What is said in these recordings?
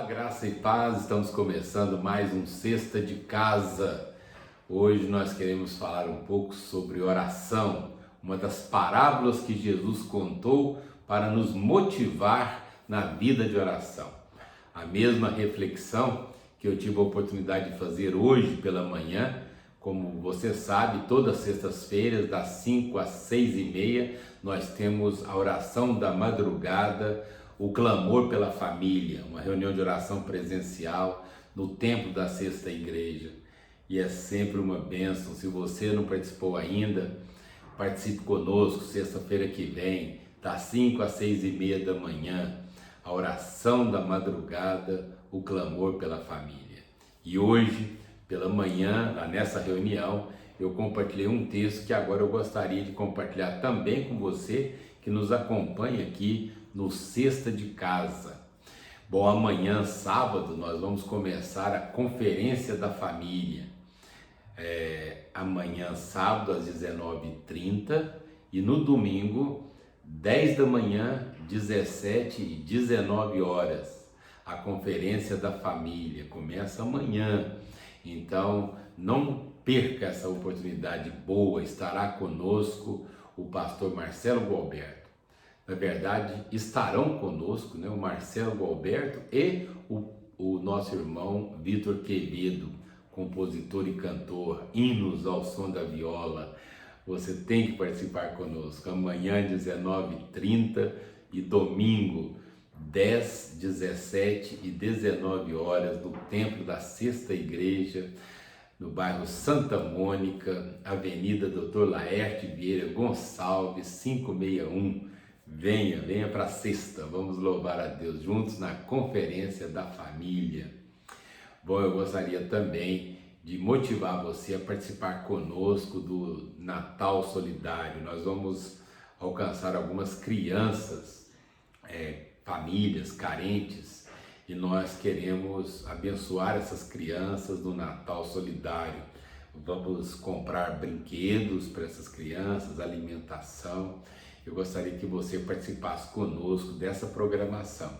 Graça e paz, estamos começando mais um Sexta de Casa. Hoje nós queremos falar um pouco sobre oração, uma das parábolas que Jesus contou para nos motivar na vida de oração. A mesma reflexão que eu tive a oportunidade de fazer hoje pela manhã. Como você sabe, todas as sextas-feiras, das 5 às 6h30, nós temos a oração da madrugada, o clamor pela família, uma reunião de oração presencial no templo da Sexta Igreja. E é sempre uma bênção. Se você não participou ainda, participe conosco sexta-feira que vem, das 5 às 6h30 da manhã, a oração da madrugada, o clamor pela família. E hoje, pela manhã, nessa reunião, eu compartilhei um texto que agora eu gostaria de compartilhar também com você que nos acompanha aqui no Sexta de Casa. Bom, amanhã, sábado, nós vamos começar a Conferência da Família. Amanhã, sábado, às 19h30 e no domingo, 10 da manhã, 17 e 19 horas. A Conferência da Família começa amanhã. Então, não perca essa oportunidade boa, estará conosco o pastor Marcelo Gualberto. Na verdade, estarão conosco, o Marcelo Gualberto e o nosso irmão Vitor Quevedo, compositor e cantor, hinos ao som da viola. Você tem que participar conosco, amanhã 19h30 e domingo 10, 17 e 19 horas no templo da Sexta Igreja, no bairro Santa Mônica, Avenida Dr. Laerte Vieira Gonçalves, 561. Venha para a sexta, vamos louvar a Deus juntos na Conferência da Família. Bom, eu gostaria também de motivar você a participar conosco do Natal Solidário. Nós vamos alcançar algumas crianças, famílias carentes, e nós queremos abençoar essas crianças no Natal Solidário. Vamos comprar brinquedos para essas crianças, alimentação. Eu gostaria que você participasse conosco dessa programação.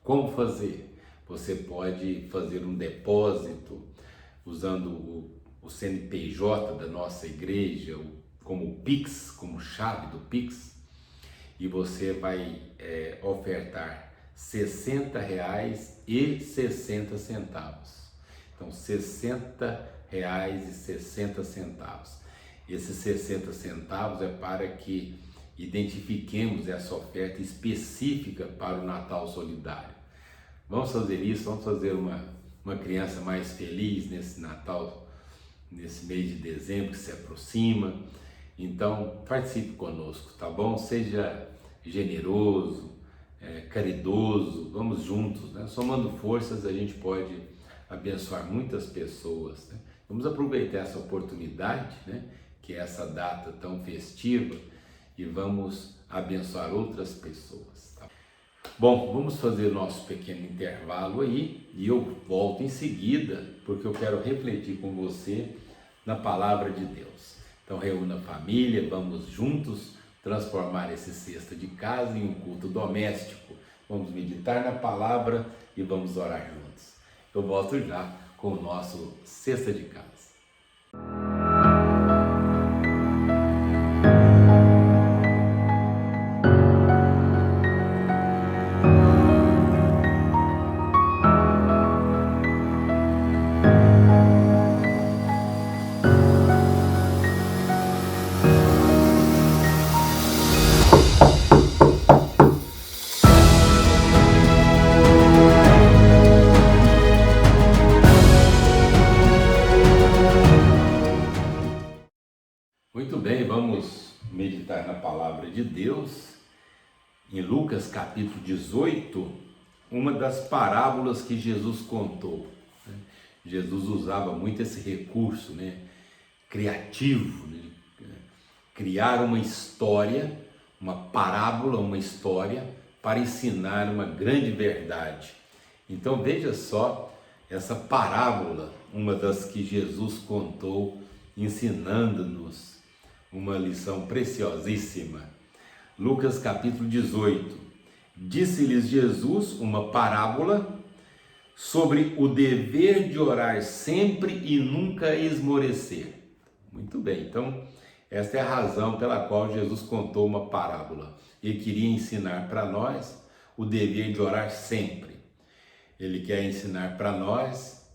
Como fazer? Você pode fazer um depósito usando o CNPJ da nossa igreja, como Pix, como chave do Pix, e você vai ofertar R$60,60. Então, R$60,60. Esses 60 centavos é para que identifiquemos essa oferta específica para o Natal Solidário. Vamos fazer isso, vamos fazer uma criança mais feliz nesse Natal, nesse mês de dezembro que se aproxima. Então, participe conosco, tá bom? Seja generoso, caridoso, vamos juntos, Somando forças, a gente pode abençoar muitas pessoas, Vamos aproveitar essa oportunidade, que é essa data tão festiva, e vamos abençoar outras pessoas, tá? Bom, vamos fazer nosso pequeno intervalo aí, e eu volto em seguida, porque eu quero refletir com você na palavra de Deus. Então reúna a família, vamos juntos transformar esse Sexta de Casa em um culto doméstico. Vamos meditar na palavra e vamos orar juntos. Eu volto já com o nosso Sexta de Casa. Muito bem, vamos meditar na palavra de Deus, em Lucas capítulo 18, uma das parábolas que Jesus contou. Jesus usava muito esse recurso, criativo, criar uma história, uma parábola, uma história, para ensinar uma grande verdade. Então veja só essa parábola, uma das que Jesus contou, ensinando-nos uma lição preciosíssima. Lucas capítulo 18. Disse-lhes Jesus uma parábola sobre o dever de orar sempre e nunca esmorecer. Muito bem, então esta é a razão pela qual Jesus contou uma parábola. Ele queria ensinar para nós o dever de orar sempre. Ele quer ensinar para nós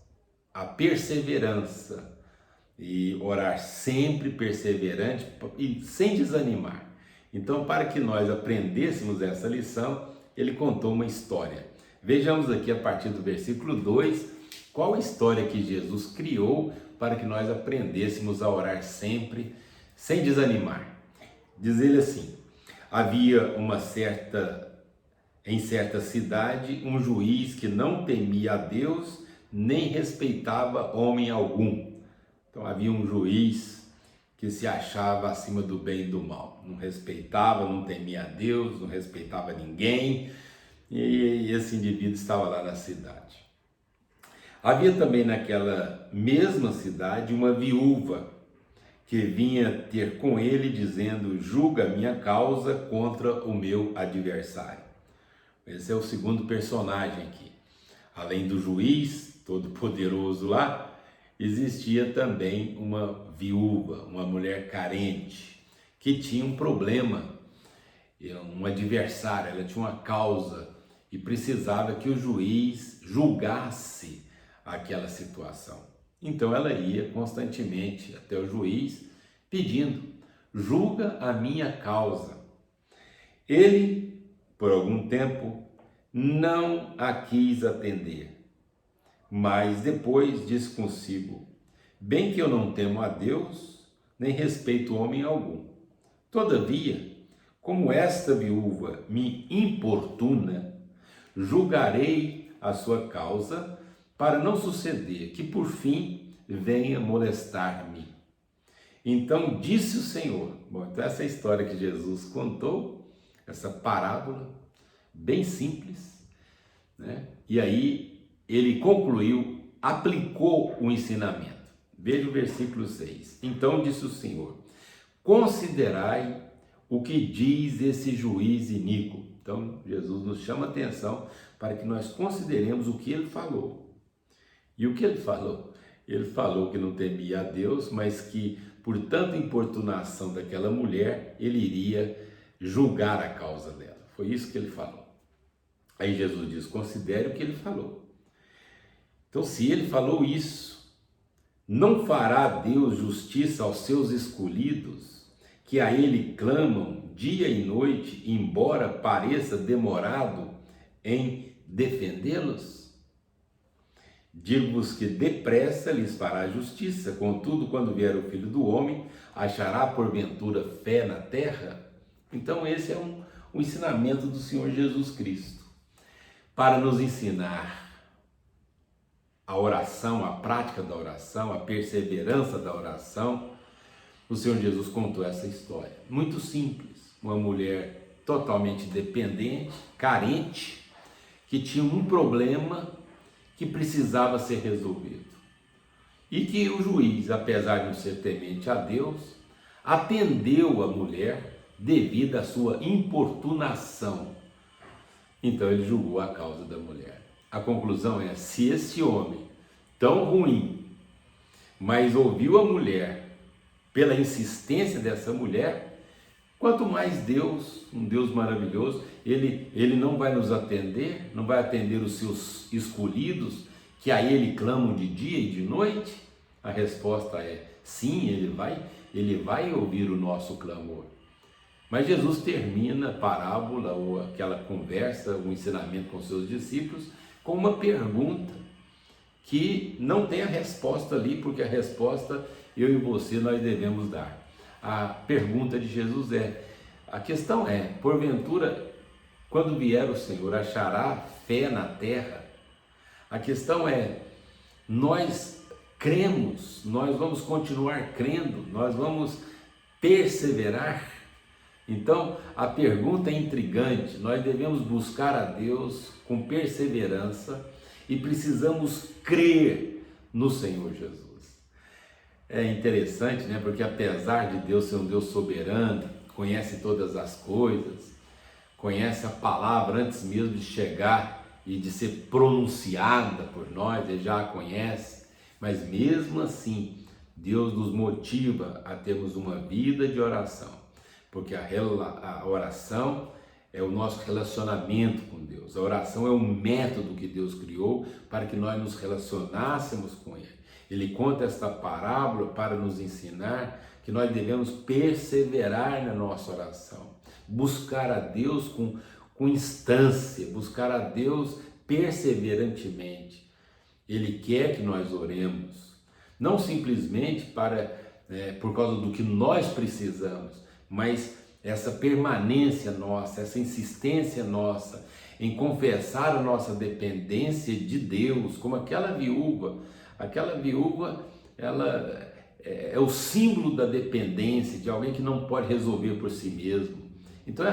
a perseverança e orar sempre perseverante e sem desanimar. Então, para que nós aprendêssemos essa lição, ele contou uma história. Vejamos aqui a partir do versículo 2, qual a história que Jesus criou para que nós aprendêssemos a orar sempre, sem desanimar. Diz ele assim: havia em certa cidade um juiz que não temia a Deus, nem respeitava homem algum. Então havia um juiz que se achava acima do bem e do mal. Não respeitava, não temia a Deus, não respeitava ninguém. E esse indivíduo estava lá na cidade. Havia também naquela mesma cidade uma viúva que vinha ter com ele dizendo: julga minha causa contra o meu adversário. Esse é o segundo personagem aqui. Além do juiz todo poderoso lá, existia também uma viúva, uma mulher carente, que tinha um problema, um adversário, ela tinha uma causa e precisava que o juiz julgasse aquela situação. Então ela ia constantemente até o juiz pedindo: julga a minha causa. Ele, por algum tempo, não a quis atender, mas depois disse consigo: bem que eu não temo a Deus, nem respeito homem algum. Todavia, como esta viúva me importuna, julgarei a sua causa, para não suceder que por fim venha molestar-me. Então disse o Senhor. Bom, então essa é a história que Jesus contou, essa parábola bem simples, né? E aí ele concluiu, aplicou o ensinamento. Veja o versículo 6. Então disse o Senhor: considerai o que diz esse juiz iníquo. Então Jesus nos chama a atenção para que nós consideremos o que ele falou. E o que ele falou? Ele falou que não temia a Deus, mas que por tanta importunação daquela mulher, ele iria julgar a causa dela. Foi isso que ele falou. Aí Jesus diz: considere o que ele falou. Então, se ele falou isso, não fará Deus justiça aos seus escolhidos, que a ele clamam dia e noite, embora pareça demorado em defendê-los? Digo-vos que depressa lhes fará justiça. Contudo, quando vier o Filho do Homem, achará porventura fé na terra? Então esse é um ensinamento do Senhor Jesus Cristo, para nos ensinar a oração, a prática da oração, a perseverança da oração. O Senhor Jesus contou essa história, muito simples. Uma mulher totalmente dependente, carente, que tinha um problema que precisava ser resolvido. E que o juiz, apesar de não ser temente a Deus, atendeu a mulher devido à sua importunação. Então ele julgou a causa da mulher. A conclusão é: se esse homem tão ruim, mas ouviu a mulher pela insistência dessa mulher, quanto mais Deus, um Deus maravilhoso, ele não vai nos atender, não vai atender os seus escolhidos, que a ele clamam de dia e de noite? A resposta é sim, ele vai ouvir o nosso clamor. Mas Jesus termina a parábola, ou aquela conversa, o ensinamento com seus discípulos, com uma pergunta que não tem a resposta ali, porque a resposta eu e você nós devemos dar. A pergunta de Jesus a questão é: porventura, quando vier o Senhor, achará fé na terra? A questão é: nós cremos, nós vamos continuar crendo, nós vamos perseverar? Então, a pergunta é intrigante. Nós devemos buscar a Deus com perseverança e precisamos crer no Senhor Jesus. É interessante, né? Porque apesar de Deus ser um Deus soberano, conhece todas as coisas, conhece a palavra antes mesmo de chegar e de ser pronunciada por nós, Ele já a conhece, mas mesmo assim, Deus nos motiva a termos uma vida de oração, porque a oração é o nosso relacionamento com Deus. A oração é o método que Deus criou para que nós nos relacionássemos com Ele. Ele conta esta parábola para nos ensinar que nós devemos perseverar na nossa oração, buscar a Deus com instância, buscar a Deus perseverantemente. Ele quer que nós oremos, não simplesmente por causa do que nós precisamos, mas essa permanência nossa, essa insistência nossa em confessar a nossa dependência de Deus, como aquela viúva, ela é o símbolo da dependência, de alguém que não pode resolver por si mesmo. Então é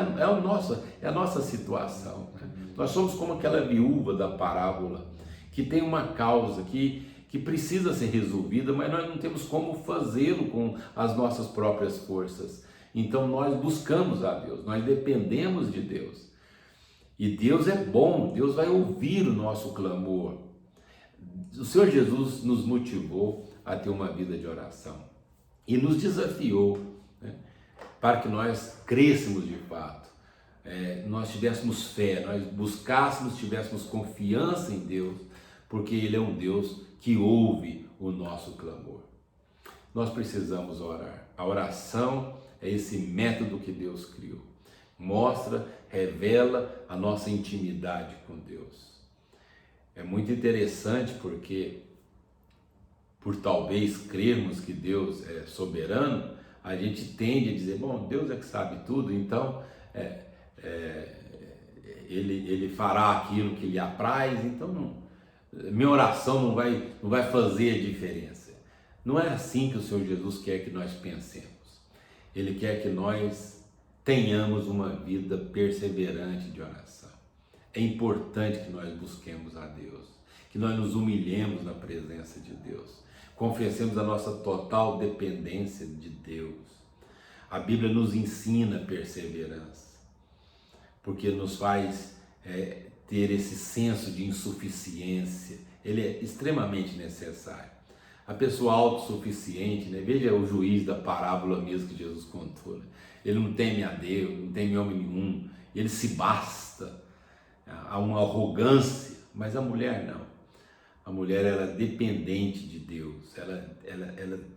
a nossa situação, né? Nós somos como aquela viúva da parábola, que tem uma causa que precisa ser resolvida, mas nós não temos como fazê-lo com as nossas próprias forças. Então nós buscamos a Deus, nós dependemos de Deus. E Deus é bom, Deus vai ouvir o nosso clamor. O Senhor Jesus nos motivou a ter uma vida de oração e nos desafiou, né, para que nós crescêssemos de fato, nós tivéssemos fé, nós buscássemos, tivéssemos confiança em Deus, porque Ele é um Deus que ouve o nosso clamor. Nós precisamos orar. A oração é esse método que Deus criou. Mostra, revela a nossa intimidade com Deus. É muito interessante porque, por talvez crermos que Deus é soberano, a gente tende a dizer, bom, Deus é que sabe tudo, então ele fará aquilo que lhe apraz, então minha oração não vai fazer a diferença. Não é assim que o Senhor Jesus quer que nós pensemos. Ele quer que nós tenhamos uma vida perseverante de oração. É importante que nós busquemos a Deus, que nós nos humilhemos na presença de Deus, confessemos a nossa total dependência de Deus. A Bíblia nos ensina perseverança, porque nos faz ter esse senso de insuficiência. Ele é extremamente necessário. A pessoa autossuficiente, né? Veja o juiz da parábola mesmo que Jesus contou, né? Ele não teme a Deus, não teme homem nenhum, ele se basta. Há uma arrogância, mas a mulher não. A mulher, ela é dependente de Deus.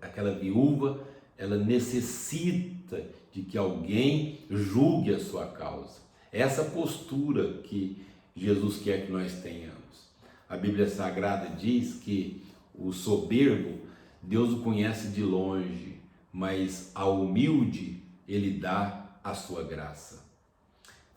Aquela viúva, ela necessita de que alguém julgue a sua causa. Essa postura que Jesus quer que nós tenhamos. A Bíblia Sagrada diz que o soberbo, Deus o conhece de longe, mas ao humilde Ele dá a sua graça.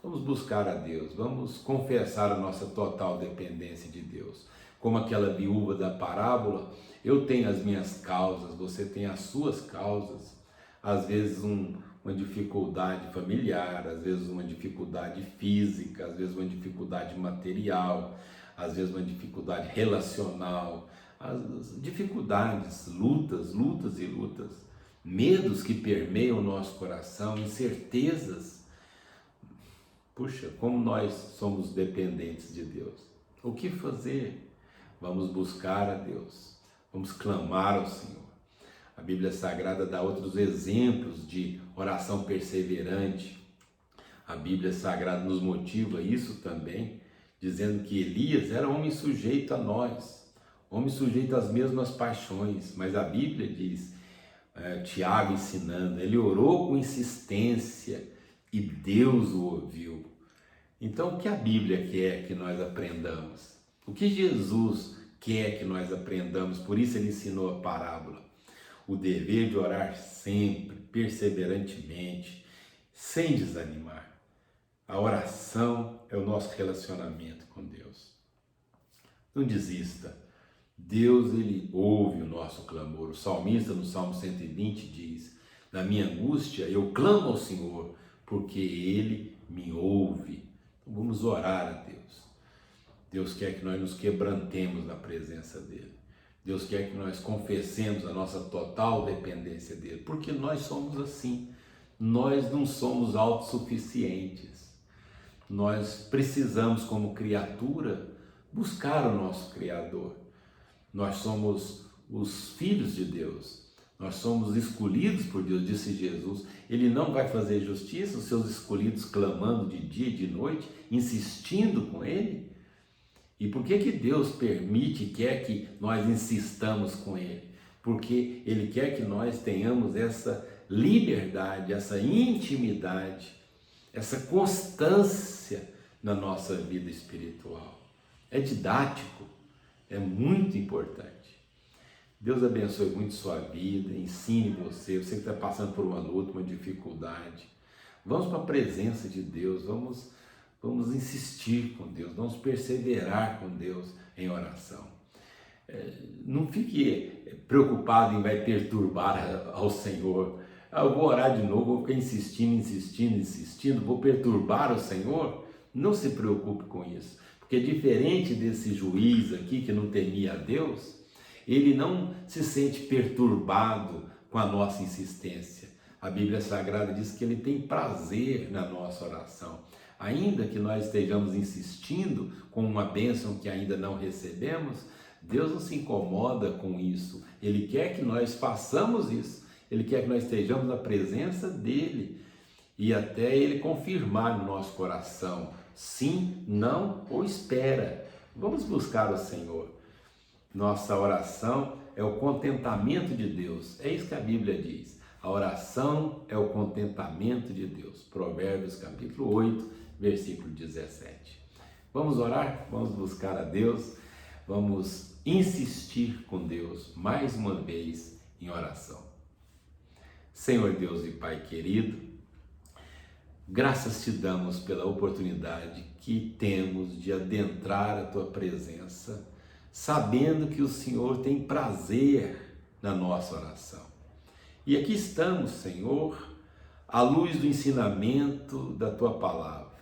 Vamos buscar a Deus, vamos confessar a nossa total dependência de Deus. Como aquela viúva da parábola, eu tenho as minhas causas, você tem as suas causas. Às vezes uma dificuldade familiar, às vezes uma dificuldade física, às vezes uma dificuldade material, às vezes uma dificuldade relacional, as dificuldades, lutas e lutas, medos que permeiam o nosso coração, incertezas. Puxa, como nós somos dependentes de Deus. O que fazer? Vamos buscar a Deus, vamos clamar ao Senhor. A Bíblia Sagrada dá outros exemplos de oração perseverante. A Bíblia Sagrada nos motiva isso também, dizendo que Elias era homem sujeito a nós, homem sujeito às mesmas paixões, mas a Bíblia diz, Tiago ensinando, ele orou com insistência e Deus o ouviu. Então, o que a Bíblia quer que nós aprendamos? O que Jesus quer que nós aprendamos? Por isso ele ensinou a parábola. O dever de orar sempre, perseverantemente, sem desanimar. A oração é o nosso relacionamento com Deus. Não desista. Deus, ele ouve o nosso clamor. O salmista no Salmo 120 diz, na minha angústia eu clamo ao Senhor, porque Ele me ouve. Então, vamos orar a Deus. Deus quer que nós nos quebrantemos na presença dEle. Deus quer que nós confessemos a nossa total dependência dEle, porque nós somos assim. Nós não somos autossuficientes. Nós precisamos, como criatura, buscar o nosso Criador. Nós somos os filhos de Deus. Nós somos escolhidos por Deus, disse Jesus. Ele não vai fazer justiça, os seus escolhidos clamando de dia e de noite, insistindo com Ele. E por que Deus permite e quer que nós insistamos com Ele? Porque Ele quer que nós tenhamos essa liberdade, essa intimidade, essa constância na nossa vida espiritual. É didático, é muito importante. Deus abençoe muito sua vida, ensine você que está passando por uma luta, uma dificuldade. Vamos para a presença de Deus, vamos insistir com Deus, vamos perseverar com Deus em oração. Não fique preocupado em vai perturbar ao Senhor. Eu vou orar de novo, vou ficar insistindo, vou perturbar o Senhor. Não se preocupe com isso, porque diferente desse juiz aqui que não temia a Deus, ele não se sente perturbado com a nossa insistência. A Bíblia Sagrada diz que ele tem prazer na nossa oração. Ainda que nós estejamos insistindo com uma bênção que ainda não recebemos, Deus não se incomoda com isso. Ele quer que nós façamos isso. Ele quer que nós estejamos na presença dele e até ele confirmar no nosso coração sim, não ou espera. Vamos buscar o Senhor. Nossa oração é o contentamento de Deus. É isso que a Bíblia diz. A oração é o contentamento de Deus. Provérbios capítulo 8, versículo 17. Vamos orar? Vamos buscar a Deus? Vamos insistir com Deus mais uma vez em oração. Senhor Deus e Pai querido, graças te damos pela oportunidade que temos de adentrar a tua presença, sabendo que o Senhor tem prazer na nossa oração. E aqui estamos, Senhor, à luz do ensinamento da tua palavra.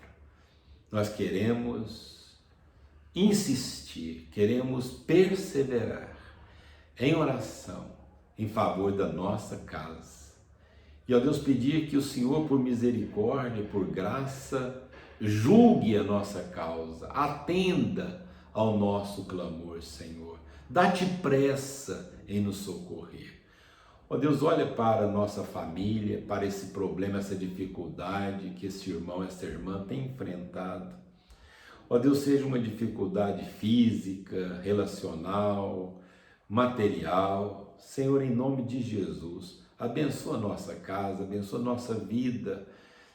Nós queremos insistir, queremos perseverar em oração em favor da nossa casa. E, ó Deus, pedir que o Senhor, por misericórdia, por graça, julgue a nossa causa, atenda ao nosso clamor, Senhor. Dá-te pressa em nos socorrer. Ó Deus, olha para a nossa família, para esse problema, essa dificuldade que esse irmão, essa irmã tem enfrentado. Ó Deus, seja uma dificuldade física, relacional, material. Senhor, em nome de Jesus, abençoa a nossa casa, abençoa a nossa vida.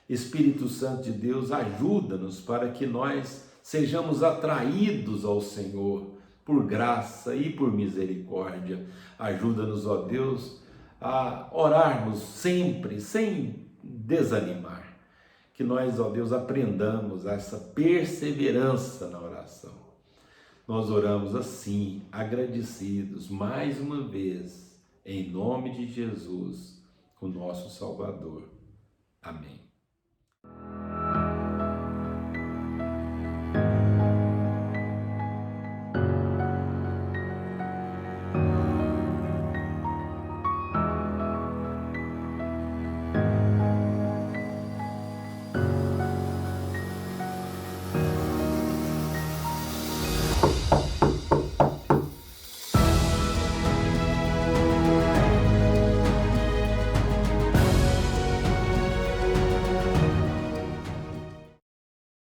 Espírito Santo de Deus, ajuda-nos para que nós sejamos atraídos ao Senhor por graça e por misericórdia. Ajuda-nos, ó Deus, a orarmos sempre, sem desanimar. Que nós, ó Deus, aprendamos essa perseverança na oração. Nós oramos assim, agradecidos, mais uma vez, em nome de Jesus, o nosso Salvador. Amém.